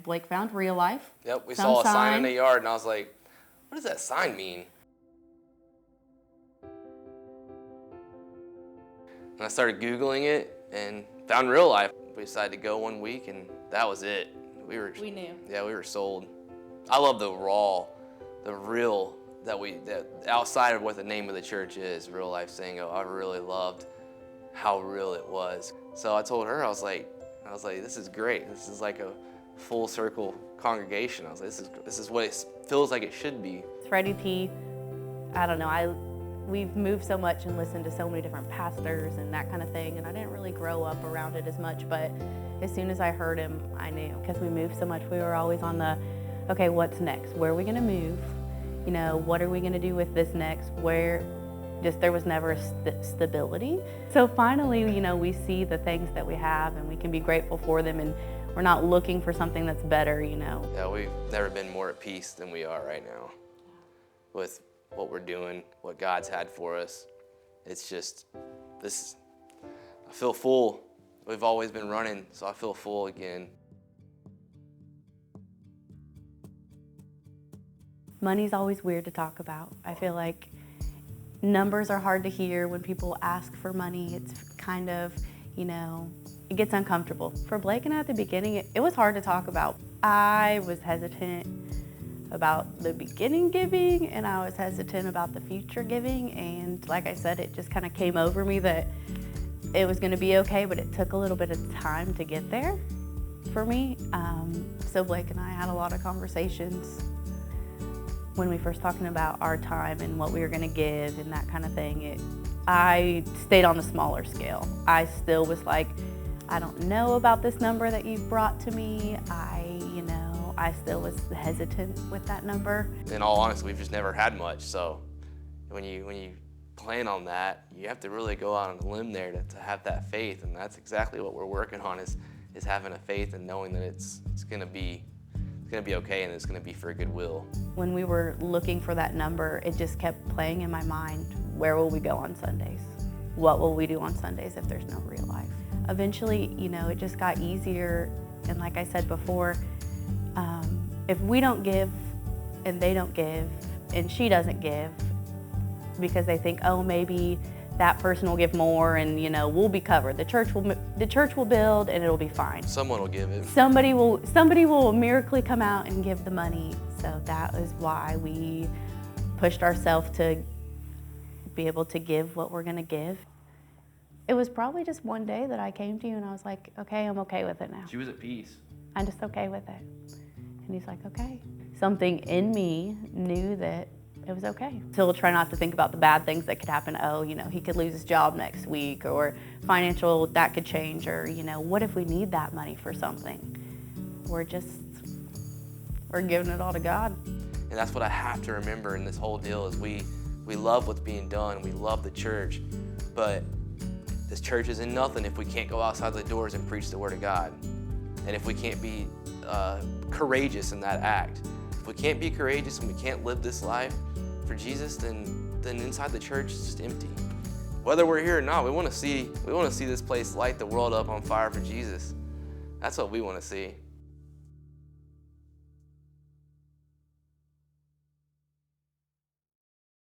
Blake found real life. Yep, we saw a sign in the yard, and I was like, what does that sign mean? And I started Googling it and found real life. We decided to go one week, and that was it. We knew. Yeah, we were sold. I love the raw, the real, that outside of what the name of the church is, Real Life Sango. I really loved how real it was. So I told her, I was like, this is great. This is like a full circle congregation. I was like, this is what it feels like it should be. Freddie P, I don't know, we've moved so much and listened to so many different pastors and that kind of thing, and I didn't really grow up around it as much, but as soon as I heard him, I knew, because we moved so much. We were always on the, okay, what's next? Where are we gonna move? You know, what are we gonna do with this next? There was never stability. So finally, you know, we see the things that we have and we can be grateful for them, and we're not looking for something that's better, you know. Yeah, we've never been more at peace than we are right now with what we're doing, what God's had for us. It's just, I feel full. We've always been running, so I feel full again. Money's always weird to talk about. I feel like numbers are hard to hear when people ask for money. It's kind of, you know, it gets uncomfortable. For Blake and I at the beginning, it was hard to talk about. I was hesitant about the beginning giving, and I was hesitant about the future giving, and like I said, it just kind of came over me that it was going to be okay, but it took a little bit of time to get there for me. So Blake and I had a lot of conversations when we first talking about our time and what we were going to give and that kind of thing. I stayed on a smaller scale. I still was like, I don't know about this number that you've brought to me. I still was hesitant with that number. In all honesty, we've just never had much, so when you plan on that, you have to really go out on a limb there to have that faith, and that's exactly what we're working on, is having a faith and knowing that it's gonna be okay, and it's gonna be for goodwill. When we were looking for that number, it just kept playing in my mind. Where will we go on Sundays? What will we do on Sundays if there's no real life? Eventually, you know, it just got easier, and like I said before, if we don't give and they don't give and she doesn't give because they think, oh, maybe that person will give more and, you know, we'll be covered. The church will build and it'll be fine. Someone will give it. Somebody will miraculously come out and give the money. So that is why we pushed ourselves to be able to give what we're gonna give. It was probably just one day that I came to you and I was like, okay, I'm okay with it now. She was at peace. I'm just okay with it. And he's like, okay. Something in me knew that it was okay. Still try not to think about the bad things that could happen. Oh, you know, he could lose his job next week, or financial, that could change, or, you know, what if we need that money for something? We're giving it all to God. And that's what I have to remember in this whole deal is we love what's being done. We love the church, but this church isn't nothing if we can't go outside the doors and preach the word of God. And if we can't be courageous in that act. If we can't be courageous and we can't live this life for Jesus, then inside the church it's just empty. Whether we're here or not, we want to see this place light the world up on fire for Jesus. That's what we want to see.